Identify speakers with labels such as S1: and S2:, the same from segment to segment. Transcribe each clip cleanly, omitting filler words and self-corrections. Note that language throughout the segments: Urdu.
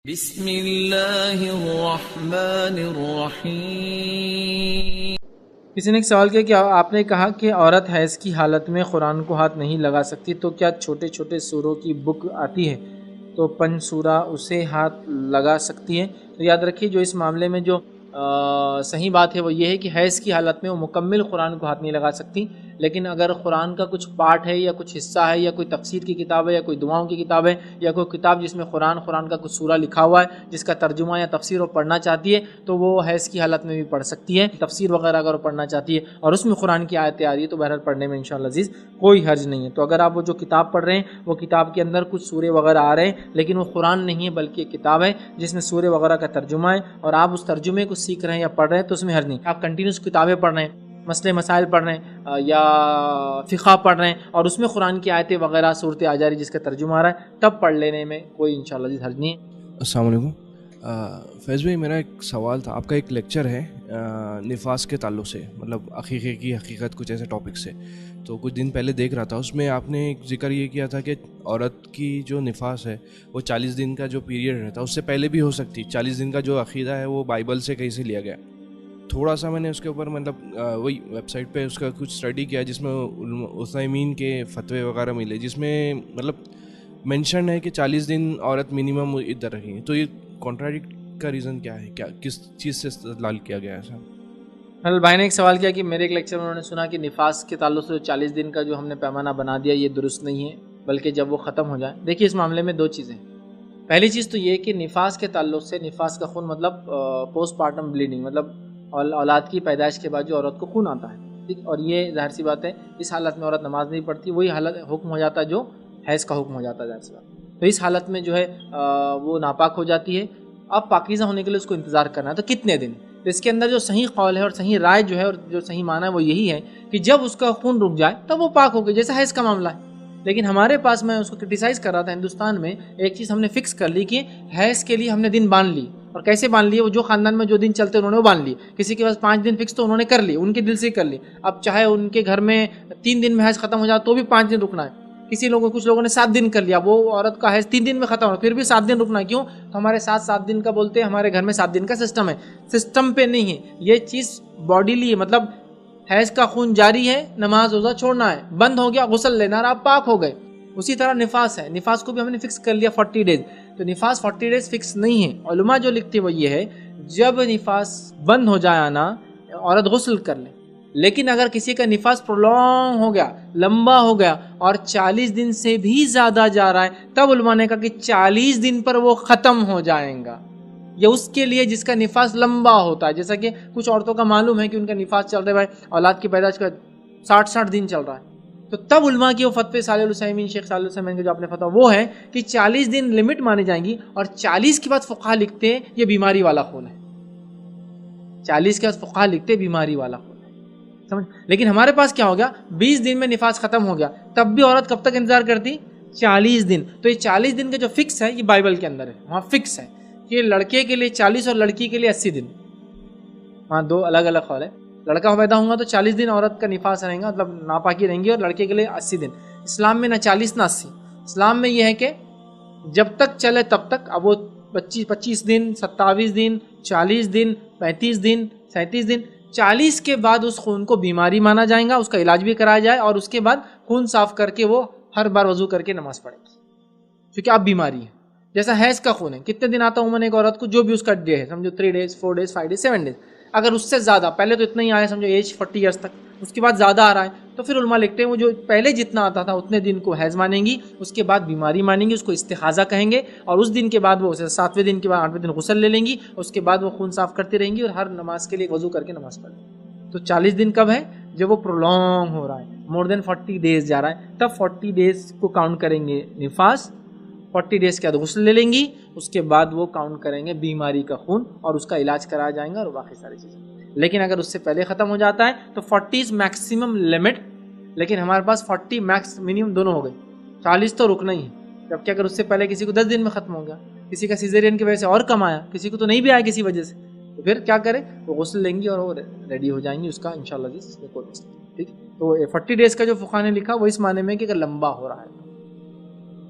S1: بسم اللہ الرحمن الرحیم۔
S2: کسی نے ایک سوال کیا کہ آپ نے کہا کہ عورت حیض کی حالت میں قرآن کو ہاتھ نہیں لگا سکتی، تو کیا چھوٹے چھوٹے سوروں کی بک آتی ہے تو پنج سورہ اسے ہاتھ لگا سکتی ہے؟ تو یاد رکھیے، جو اس معاملے میں جو صحیح بات ہے وہ یہ ہے کہ حیض کی حالت میں وہ مکمل قرآن کو ہاتھ نہیں لگا سکتی، لیکن اگر قرآن کا کچھ پارٹ ہے یا کچھ حصہ ہے یا کوئی تفسیر کی کتاب ہے یا کوئی دعاؤں کی کتاب ہے یا کوئی کتاب جس میں قرآن کا کچھ سورہ لکھا ہوا ہے جس کا ترجمہ یا تفسیر وہ پڑھنا چاہتی ہے، تو وہ حیض کی حالت میں بھی پڑھ سکتی ہے۔ تفسیر وغیرہ اگر وہ پڑھنا چاہتی ہے اور اس میں قرآن کی آیتیں آ رہی ہے تو بہرحال پڑھنے میں انشاءاللہ عزیز کوئی حرج نہیں ہے۔ تو اگر آپ وہ جو کتاب پڑھ رہے ہیں وہ کتاب کے اندر کچھ سورے وغیرہ آ رہے ہیں لیکن وہ قرآن نہیں ہے بلکہ ایک کتاب ہے جس میں سورے وغیرہ کا ترجمہ ہے اور آپ اس ترجمے کو سیکھ رہے ہیں یا پڑھ رہے ہیں تو اس میں حرج نہیں۔ آپ کنٹینیوس کتابیں پڑھ رہے ہیں، مسئلے مسائل پڑھ رہے ہیں یا فقہ پڑھ رہے ہیں اور اس میں قرآن کی آیتیں وغیرہ صورتیں آ جا رہی جس کا ترجمہ آ رہا ہے، تب پڑھ لینے میں کوئی انشاءاللہ عزیز حرج نہیں ہے۔
S3: السلام علیکم فیض بھائی، میرا ایک سوال تھا۔ آپ کا ایک لیکچر ہے نفاس کے تعلق سے، مطلب عقیقے کی حقیقت کچھ ایسے ٹاپک سے، تو کچھ دن پہلے دیکھ رہا تھا، اس میں آپ نے ایک ذکر یہ کیا تھا کہ عورت کی جو نفاس ہے وہ 40 دن کا جو پیریڈ رہتا ہے اس سے پہلے بھی ہو سکتی۔ 40 دن کا جو عقیدہ ہے وہ بائبل سے کہیں سے لیا گیا۔ تھوڑا سا میں نے اس کے اوپر مطلب وہی ویب سائٹ پہ اس کا کچھ اسٹڈی کیا جس میں عثیمین کے فتوے وغیرہ ملے، جس میں مطلب مینشن ہے کہ 40 دن عورت منیمم ادھر رہی ہے۔ تو یہ کانٹراڈکٹ کا ریزن کیا ہے؟ کیا کس چیز سے استدلال کیا گیا ہے سر؟
S2: بھائی نے ایک سوال کیا کہ میرے ایک لیکچر میں انہوں نے سنا کہ نفاس کے تعلق سے 40 دن کا جو ہم نے پیمانہ بنا دیا یہ درست نہیں ہے بلکہ جب وہ ختم ہو جائے۔ دیکھیے اس معاملے میں دو چیزیں، پہلی چیز تو یہ کہ نفاس کے تعلق سے، نفاس کا خون مطلب پوسٹ پارٹم بلیڈنگ، مطلب اولاد کی پیدائش کے بعد جو عورت کو خون آتا ہے، ٹھیک، اور یہ ظاہر سی بات ہے اس حالت میں عورت نماز نہیں پڑھتی، وہی حالت حکم ہو جاتا ہے جو حیض کا حکم ہو جاتا ہے ظاہر سی بات۔ تو اس حالت میں جو ہے وہ ناپاک ہو جاتی ہے۔ اب پاکیزہ ہونے کے لیے اس کو انتظار کرنا ہے، تو کتنے دن؟ تو اس کے اندر جو صحیح قول ہے اور صحیح رائے جو ہے اور جو صحیح معنی ہے وہ یہی ہے کہ جب اس کا خون رک جائے تب وہ پاک ہو گئی، جیسا حیض کا معاملہ ہے۔ لیکن ہمارے پاس، میں اس کو کرٹیسائز کر رہا تھا، ہندوستان میں ایک چیز ہم نے فکس کر لی کہ حیض کے لیے ہم نے دن باندھ لی، اور کیسے باندھ لیے؟ وہ جو خاندان میں جو دن چلتے انہوں نے وہ باندھ لی۔ کسی کے پاس 5 دن فکس تو انہوں نے کر لی، ان کے دل سے کر لی۔ اب چاہے ان کے گھر میں 3 دن میں حیض ختم ہو جائے تو بھی 5 دن رکنا ہے۔ کچھ لوگوں نے 7 دن کر لیا، وہ عورت کا حیض 3 دن میں ختم ہو پھر بھی 7 دن رکنا ہے۔ کیوں؟ تو ہمارے ساتھ 7 دن کا بولتے ہیں، ہمارے گھر میں 7 دن کا سسٹم ہے، سسٹم پہ نہیں ہے یہ چیز، باڈیلی ہے، مطلب حیض کا خون جاری ہے، نماز روزہ چھوڑنا ہے، بند ہو گیا غسل لینا اور آپ پاک ہو گئے۔ اسی طرح نفاس ہے، نفاس کو بھی ہم نے فکس کر لیا 40 ڈیز، تو نفاس 40 ڈیز فکس نہیں ہے۔ علماء جو لکھتے وہ یہ ہے جب نفاس بند ہو جائے آنا عورت غسل کر لے، لیکن اگر کسی کا نفاس پرولونگ ہو گیا، لمبا ہو گیا اور 40 دن سے بھی زیادہ جا رہا ہے، تب علماء نے کہا کہ 40 دن پر وہ ختم ہو جائیں گا۔ یہ اس کے لیے جس کا نفاس لمبا ہوتا ہے، جیسا کہ کچھ عورتوں کا معلوم ہے کہ ان کا نفاس چل رہا ہے اولاد کی پیدائش کا 60 دن چل رہا ہے، تو تب علماء کی وہ فتوے صالح العثیمین، شیخ صالح العثیمین کے جو اپنے فتویٰ وہ ہے کہ 40 دن لمٹ مانی جائیں گی، اور 40 کے بعد فقہا لکھتے ہیں یہ بیماری والا خون ہے، 40 کے بعد فقہا لکھتے بیماری والا خون ہے، سمجھ؟ لیکن ہمارے پاس کیا ہو گیا، 20 دن میں نفاس ختم ہو گیا، تب بھی عورت کب تک انتظار کرتی؟ 40 دن۔ تو یہ 40 دن کا جو فکس ہے یہ بائبل کے اندر ہے، وہاں فکس ہے کہ لڑکے کے لیے 40 اور لڑکی کے لیے 80 دن، وہاں دو الگ الگ قول ہے۔ لڑکا پیدا ہوگا تو 40 دن عورت کا نفاس رہیں گا، مطلب ناپاکی رہیں گی، اور لڑکے کے لیے 80 دن۔ اسلام میں نہ 40 نہ 80، اسلام میں یہ ہے کہ جب تک چلے تب تک۔ اب وہ 25 دن، 27 دن، 40 دن، 35 دن، 37 دن، 40 کے بعد اس خون کو بیماری مانا جائے گا، اس کا علاج بھی کرایا جائے، اور اس کے بعد خون صاف کر کے وہ ہر بار وضو کر کے نماز پڑھے گی، کیونکہ اب بیماری ہے۔ جیسا حیض کا خون ہے، کتنے دن آتا عموماً ایک عورت کو، جو بھی اس کا ڈے ہے، سمجھو 3 ڈیز، 4 ڈیز، 5 ڈیز، 7 ڈیز، اگر اس سے زیادہ، پہلے تو اتنا ہی آیا سمجھو ایج 40 ایئرس تک، اس کے بعد زیادہ آ رہا ہے، تو پھر علماء لکھتے ہیں وہ جو پہلے جتنا آتا تھا اتنے دن کو حیض مانیں گی، اس کے بعد بیماری مانیں گی، اس کو استحاضہ کہیں گے، اور اس دن کے بعد وہ 7ویں دن کے بعد 8ویں دن غسل لے لیں گی، اس کے بعد وہ خون صاف کرتی رہیں گی اور ہر نماز کے لیے وضو کر کے نماز پڑھیں گی۔ تو 40 دن کب ہے؟ جب وہ پرولونگ ہو رہا ہے، مور دین 40 ڈیز جا رہا ہے، تب 40 ڈیز کو کاؤنٹ کریں گے نفاس، 40 ڈیز کے بعد غسل لے لیں گی، اس کے بعد وہ کاؤنٹ کریں گے بیماری کا خون، اور اس کا علاج کرایا جائے گا اور باقی ساری چیزیں۔ لیکن اگر اس سے پہلے ختم ہو جاتا ہے تو 40 میکسیمم لمٹ، لیکن ہمارے پاس 40 میکس منیمم دونوں ہو گئے، 40 تو رکنا ہی ہے۔ جبکہ اگر اس سے پہلے کسی کو 10 دن میں ختم ہو گیا، کسی کا سیزرین کی وجہ سے اور کم آیا، کسی کو تو نہیں بھی آیا کسی وجہ سے، تو پھر کیا کرے؟ وہ غسل لیں گی اور وہ ریڈی ہو جائیں گی، اس کا انشاءاللہ جی اس میں کوئی مسئلہ نہیں، ٹھیک۔ تو 40 ڈیز کا جو فقہا نے لکھا وہ اس معنی میں کہ اگر لمبا ہو رہا ہے۔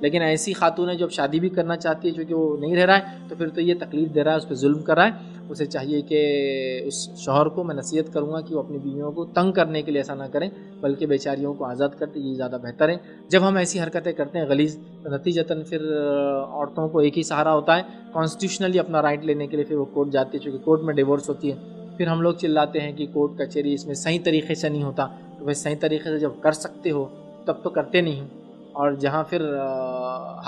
S2: لیکن ایسی خاتون ہے جو اب شادی بھی کرنا چاہتی ہے چونکہ وہ نہیں رہ رہا ہے، تو پھر تو یہ تکلیف دے رہا ہے، اس پہ ظلم کر رہا ہے. اسے چاہیے کہ اس شوہر کو میں نصیحت کروں گا کہ وہ اپنی بیویوں کو تنگ کرنے کے لیے ایسا نہ کریں، بلکہ بیچاریوں کو آزاد کرتے یہ زیادہ بہتر ہے. جب ہم ایسی حرکتیں کرتے ہیں غلیظ، نتیجتاً پھر عورتوں کو ایک ہی سہارا ہوتا ہے کانسٹیٹیوشنلی اپنا رائٹ لینے کے لیے، پھر وہ کورٹ جاتی ہے، چونکہ کورٹ میں ڈیورس ہوتی ہے. پھر ہم لوگ چلاتے ہیں کہ کورٹ کچہری اس میں صحیح طریقے سے نہیں ہوتا. تو بھائی صحیح طریقے سے جب کر سکتے ہو تب تو کرتے نہیں ہو، اور جہاں پھر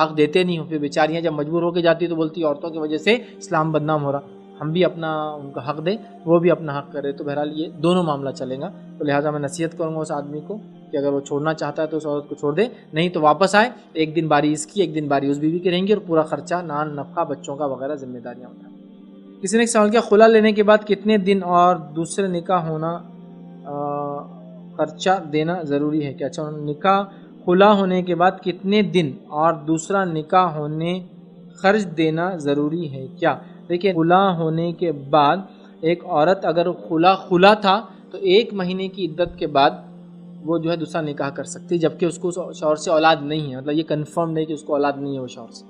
S2: حق دیتے نہیں ہو، پھر بیچاریاں جب مجبور ہو کے جاتی تو بولتی عورتوں کی وجہ سے اسلام بدنام ہو رہا، ہم بھی اپنا ان کا حق دیں، وہ بھی اپنا حق کرے. تو بہرحال یہ دونوں معاملہ چلے گا. تو لہٰذا میں نصیحت کروں گا اس آدمی کو کہ اگر وہ چھوڑنا چاہتا ہے تو اس عورت کو چھوڑ دے، نہیں تو واپس آئے، ایک دن باری اس کی، ایک دن باری اس بیوی کی رہیں گی، اور پورا خرچہ نان نفقہ بچوں کا وغیرہ ذمہ داریاں اٹھائیں. کسی نے ایک سوال کیا، خلا لینے کے بعد کتنے دن اور دوسرے نکاح ہونا خرچہ دینا ضروری ہے کیا؟ اچھا، نکاح خلا ہونے کے بعد کتنے دن اور دوسرا نکاح ہونے خرچ دینا ضروری ہے کیا؟ دیکھیں، خلا ہونے کے بعد ایک عورت اگر خلا تھا تو 1 مہینے کی عدت کے بعد وہ جو ہے دوسرا نکاح کر سکتی، جبکہ اس کو شوہر سے اولاد نہیں ہے، مطلب یہ کنفرم نہیں کہ اس کو اولاد نہیں ہے وہ شوہر سے،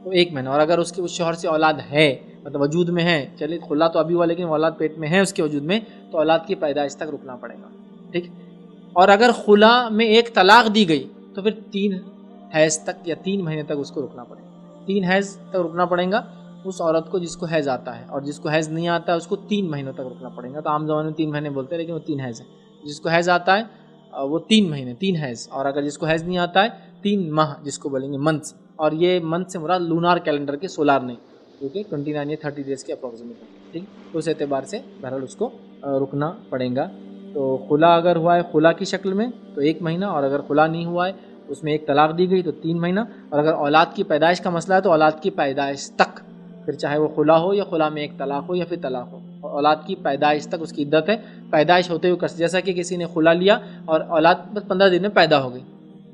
S2: تو 1 مہینہ. اور اگر اس کے شوہر سے اولاد ہے، مطلب وجود میں ہے، چلیے خلا تو ابھی ہوا لیکن اولاد پیٹ میں ہے اس کے وجود میں، تو اولاد کی پیدائش تک رکنا پڑے گا. ٹھیک. اور اگر خلا میں ایک طلاق دی گئی تو پھر 3 حیض تک یا 3 مہینے تک اس کو رکنا پڑے گا. 3 حیض تک رکنا پڑے گا اس عورت کو جس کو حیض آتا ہے، اور جس کو حیض نہیں آتا ہے اس کو 3 مہینوں تک رکنا پڑے گا. تو عام زبان میں 3 مہینے بولتے ہیں لیکن وہ 3 حیض ہے. جس کو حیض آتا ہے وہ 3 مہینے 3 حیض، اور اگر جس کو حیض نہیں آتا ہے 3 ماہ جس کو بولیں گے منتھس. اور یہ منتھ سے مراد لونار کیلنڈر کے، سولار نہیں، کیونکہ 29 یا 30 ڈیز کے اپروکسیمیٹ ہے. ٹھیک. تو اس اعتبار سے بہرحال اس کو رکنا پڑے گا. تو خلا اگر ہوا ہے خلا کی شکل میں تو 1 مہینہ، اور اگر خلا نہیں ہوا ہے اس میں ایک طلاق دی گئی تو 3 مہینہ. اور اگر اولاد کی پیدائش کا مسئلہ ہے تو اولاد کی پیدائش تک، پھر چاہے وہ خلا ہو یا خلا میں ایک طلاق ہو یا پھر طلاق ہو، اولاد کی پیدائش تک اس کی عدت ہے. پیدائش ہوتے ہوئے جیسا کہ کسی نے خلا لیا اور اولاد بس 15 دن میں پیدا ہو گئی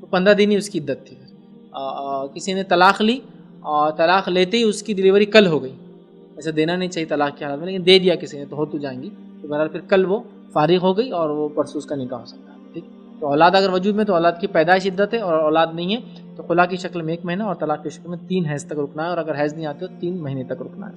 S2: تو 15 دن ہی اس کی عدت تھی. کسی نے طلاق لی اور طلاق لیتے ہی اس کی ڈلیوری کل ہو گئی، ایسا دینا نہیں چاہیے طلاق کی حالت میں، لیکن دے دیا کسی نے تو ہو تو جائیں گی، تو بہرحال پھر کل وہ فارغ ہو گئی اور وہ پرسوں اس کا نکاح ہو سکتا ہے. ٹھیک. تو اولاد اگر وجود میں تو اولاد کی پیدائش عدت ہے، اور اولاد نہیں ہے تو خلا کی شکل میں 1 مہینہ اور طلاق کی شکل میں 3 حیض تک رکنا ہے، اور اگر حیض نہیں آتے تو 3 مہینے تک رکنا ہے.